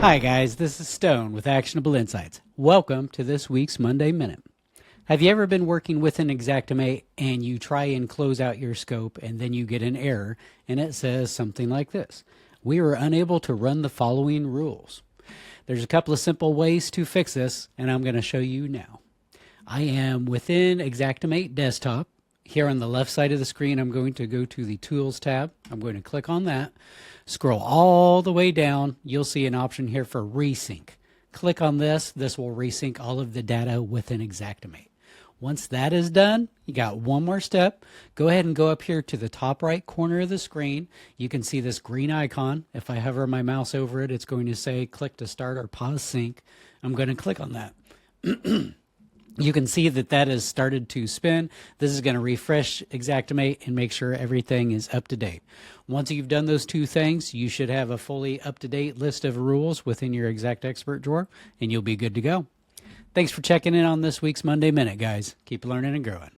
Hi guys, this is Stone with Actionable Insights. Welcome to this week's Monday Minute. Have you ever been working with an Xactimate and you try and close out your scope and then you get an error and it says something like this? We were unable to run the following rules. There's a couple of simple ways to fix this and I'm going to show you now. I am within Xactimate Desktop. Here on the left side of the screen, I'm going to go to the Tools tab. I'm going to click on that. Scroll all the way down. You'll see an option here for Resync. Click on this. This will resync all of the data within Xactimate. Once that is done, you got one more step. Go ahead and go up here to the top right corner of the screen. You can see this green icon. If I hover my mouse over it, it's going to say click to start or pause sync. I'm going to click on that. You can see that that has started to spin. This is going to refresh Xactimate and make sure everything is up to date. Once you've done those two things, you should have a fully up-to-date list of rules within your XactExpert drawer, and you'll be good to go. Thanks for checking in on this week's Monday Minute, guys. Keep learning and growing.